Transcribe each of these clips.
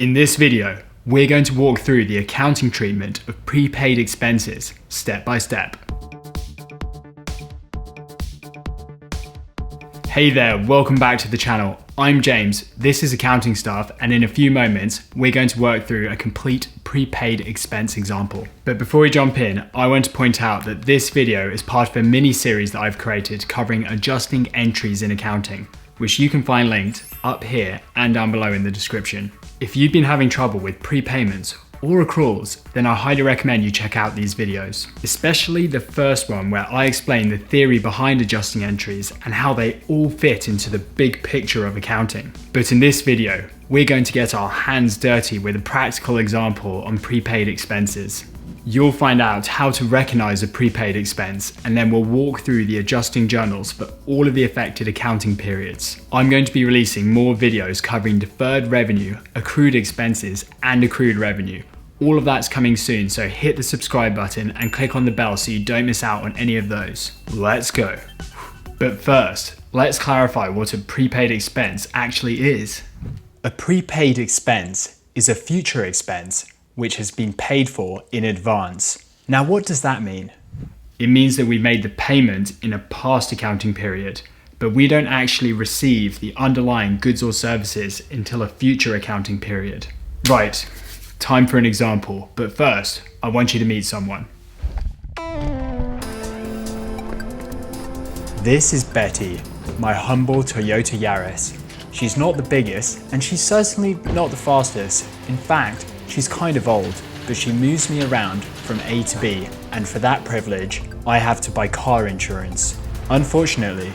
In this video, we're going to walk through the accounting treatment of prepaid expenses step by step. Hey there, welcome back to the channel. I'm James, this is Accounting Stuff, and in a few moments, we're going to work through a complete prepaid expense example. But before we jump in, I want to point out that this video is part of a mini series that I've created covering adjusting entries in accounting, which you can find linked up here and down below in the description. If you've been having trouble with prepayments or accruals, then I highly recommend you check out these videos, especially the first one where I explain the theory behind adjusting entries and how they all fit into the big picture of accounting. But in this video, we're going to get our hands dirty with a practical example on prepaid expenses. You'll find out how to recognize a prepaid expense, and then we'll walk through the adjusting journals for all of the affected accounting periods. I'm going to be releasing more videos covering deferred revenue, accrued expenses, and accrued revenue. All of that's coming soon, so hit the subscribe button and click on the bell so you don't miss out on any of those. Let's go. But first, let's clarify what a prepaid expense actually is. A prepaid expense is a future expense which has been paid for in advance. Now, what does that mean? It means that we made the payment in a past accounting period, but we don't actually receive the underlying goods or services until a future accounting period. Right, time for an example, but first, I want you to meet someone. This is Betty, my humble Toyota Yaris. She's not the biggest, and she's certainly not the fastest. In fact, she's kind of old, but she moves me around from A to B, and for that privilege, I have to buy car insurance. Unfortunately,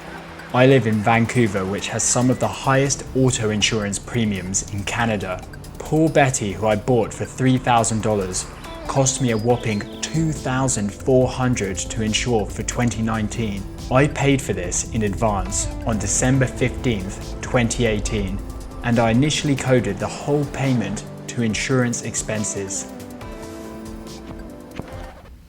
I live in Vancouver, which has some of the highest auto insurance premiums in Canada. Poor Betty, who I bought for $3,000, cost me a whopping $2,400 to insure for 2019. I paid for this in advance on December 15th, 2018, and I initially coded the whole payment to insurance expenses.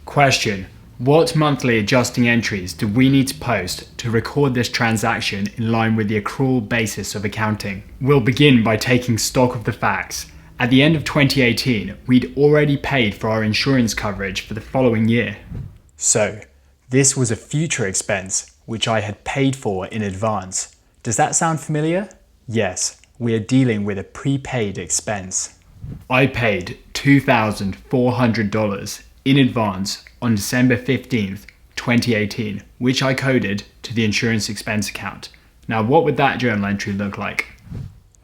Question: what monthly adjusting entries do we need to post to record this transaction in line with the accrual basis of accounting? We'll begin by taking stock of the facts. At the end of 2018, we'd already paid for our insurance coverage for the following year. So, this was a future expense which I had paid for in advance. Does that sound familiar? Yes, we are dealing with a prepaid expense. I paid $2,400 in advance on December 15th, 2018, which I coded to the insurance expense account. Now, what would that journal entry look like?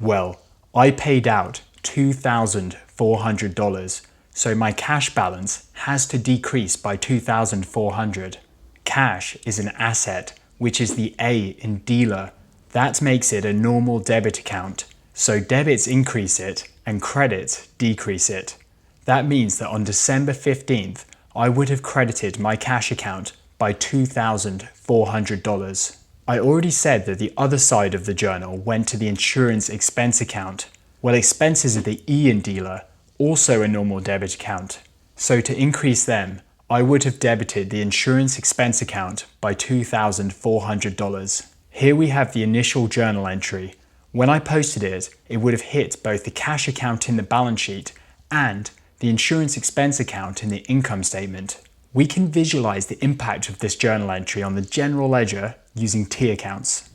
Well, I paid out $2,400, so my cash balance has to decrease by $2,400. Cash is an asset, which is the A in dealer. That makes it a normal debit account. So debits increase it and credits decrease it. That means that on December 15th, I would have credited my cash account by $2,400. I already said that the other side of the journal went to the insurance expense account. Well, expenses are the E in dealer, also a normal debit account. So to increase them, I would have debited the insurance expense account by $2,400. Here we have the initial journal entry. When I posted it, it would have hit both the cash account in the balance sheet and the insurance expense account in the income statement. We can visualize the impact of this journal entry on the general ledger using T accounts.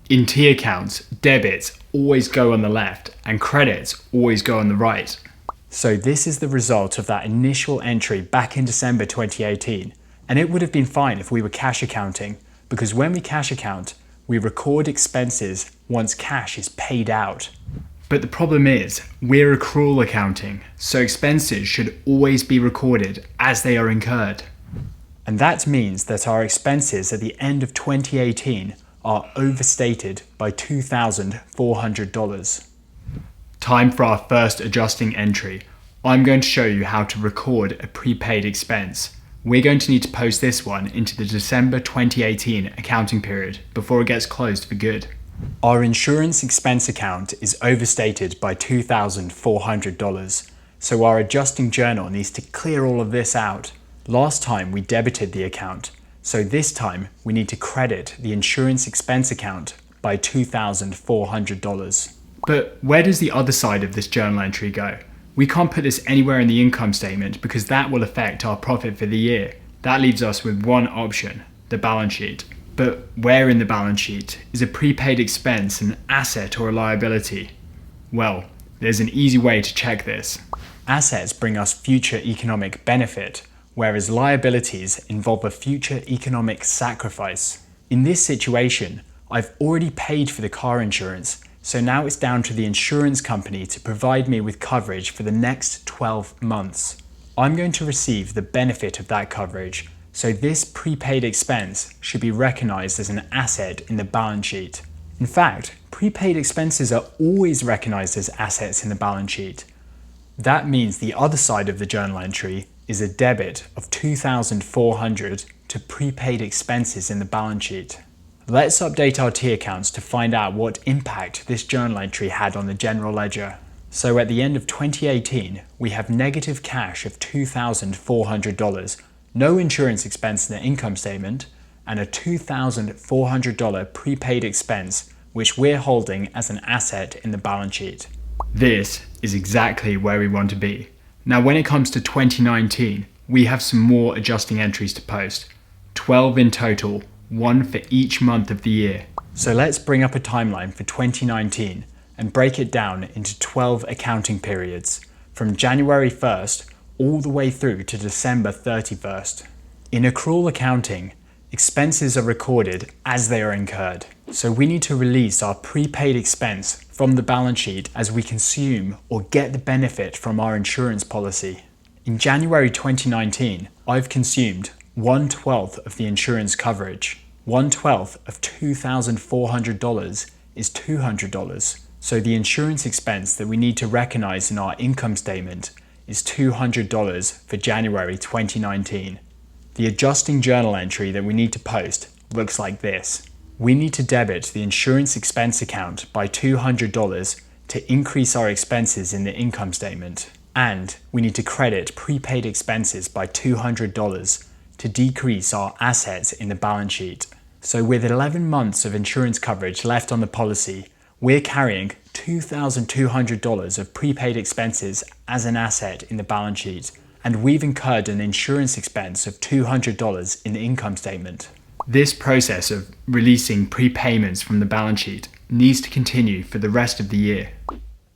In T accounts, debits always go on the left and credits always go on the right. So this is the result of that initial entry back in December 2018, and it would have been fine if we were cash accounting, because when we cash account, we record expenses once cash is paid out. But the problem is, we're accrual accounting, so expenses should always be recorded as they are incurred. And that means that our expenses at the end of 2018 are overstated by $2,400. Time for our first adjusting entry. I'm going to show you how to record a prepaid expense. We're going to need to post this one into the December 2018 accounting period before it gets closed for good. Our insurance expense account is overstated by $2,400, so our adjusting journal needs to clear all of this out. Last time we debited the account, so this time we need to credit the insurance expense account by $2,400. But where does the other side of this journal entry go? We can't put this anywhere in the income statement because that will affect our profit for the year. That leaves us with one option, the balance sheet. But where in the balance sheet? Is a prepaid expense an asset or a liability? Well, there's an easy way to check this. Assets bring us future economic benefit, whereas liabilities involve a future economic sacrifice. In this situation, I've already paid for the car insurance, so now it's down to the insurance company to provide me with coverage for the next 12 months. I'm going to receive the benefit of that coverage, so this prepaid expense should be recognized as an asset in the balance sheet. In fact, prepaid expenses are always recognized as assets in the balance sheet. That means the other side of the journal entry is a debit of $2,400 to prepaid expenses in the balance sheet. Let's update our T accounts to find out what impact this journal entry had on the general ledger. So at the end of 2018, we have negative cash of $2,400, no insurance expense in the income statement, and a $2,400 prepaid expense, which we're holding as an asset in the balance sheet. This is exactly where we want to be. Now, when it comes to 2019, we have some more adjusting entries to post, 12 in total, one for each month of the year. So let's bring up a timeline for 2019 and break it down into 12 accounting periods, from January 1st all the way through to December 31st. In accrual accounting, expenses are recorded as they are incurred. So we need to release our prepaid expense from the balance sheet as we consume or get the benefit from our insurance policy. In January 2019, I've consumed 1/12 of the insurance coverage. 1/12 of $2,400 is $200. So the insurance expense that we need to recognize in our income statement is $200 for January 2019. The adjusting journal entry that we need to post looks like this. We need to debit the insurance expense account by $200 to increase our expenses in the income statement. And we need to credit prepaid expenses by $200 to decrease our assets in the balance sheet. So with 11 months of insurance coverage left on the policy, we're carrying $2,200 of prepaid expenses as an asset in the balance sheet, and we've incurred an insurance expense of $200 in the income statement. This process of releasing prepayments from the balance sheet needs to continue for the rest of the year.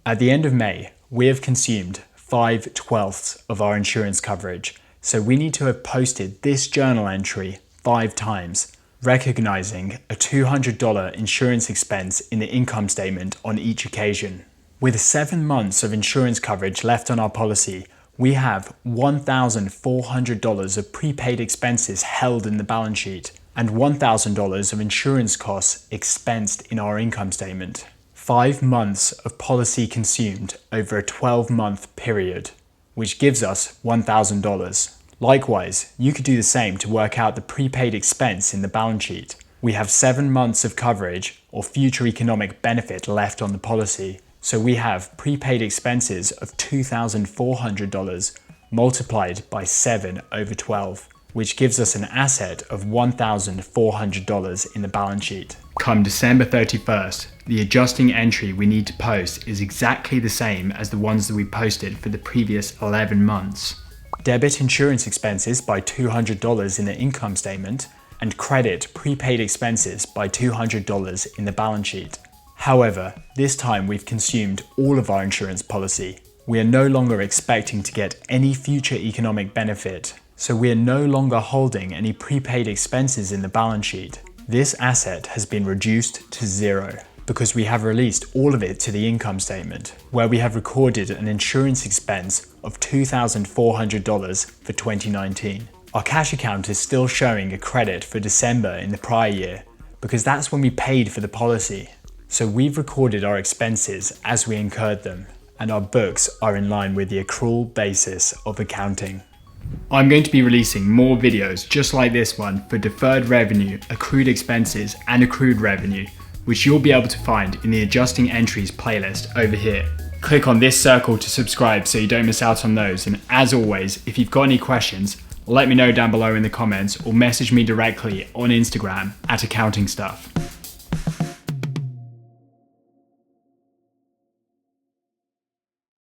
At the end of May, we have consumed 5/12 of our insurance coverage, so we need to have posted this journal entry 5 times, recognizing a $200 insurance expense in the income statement on each occasion. With 7 months of insurance coverage left on our policy, we have $1,400 of prepaid expenses held in the balance sheet and $1,000 of insurance costs expensed in our income statement. 5 months of policy consumed over a 12-month period, which gives us $1,000. Likewise, you could do the same to work out the prepaid expense in the balance sheet. We have 7 months of coverage or future economic benefit left on the policy, so we have prepaid expenses of $2,400 multiplied by 7 over 12, which gives us an asset of $1,400 in the balance sheet. Come December 31st, the adjusting entry we need to post is exactly the same as the ones that we posted for the previous 11 months. Debit insurance expenses by $200 in the income statement and credit prepaid expenses by $200 in the balance sheet. However, this time we've consumed all of our insurance policy. We are no longer expecting to get any future economic benefit, so we are no longer holding any prepaid expenses in the balance sheet. This asset has been reduced to 0 because we have released all of it to the income statement, where we have recorded an insurance expense of $2,400 for 2019. Our cash account is still showing a credit for December in the prior year because that's when we paid for the policy. So we've recorded our expenses as we incurred them, and our books are in line with the accrual basis of accounting. I'm going to be releasing more videos just like this one for deferred revenue, accrued expenses, and accrued revenue, which you'll be able to find in the adjusting entries playlist over here. Click on this circle to subscribe so you don't miss out on those, and as always, if you've got any questions, let me know down below in the comments or message me directly on Instagram @accountingstuff.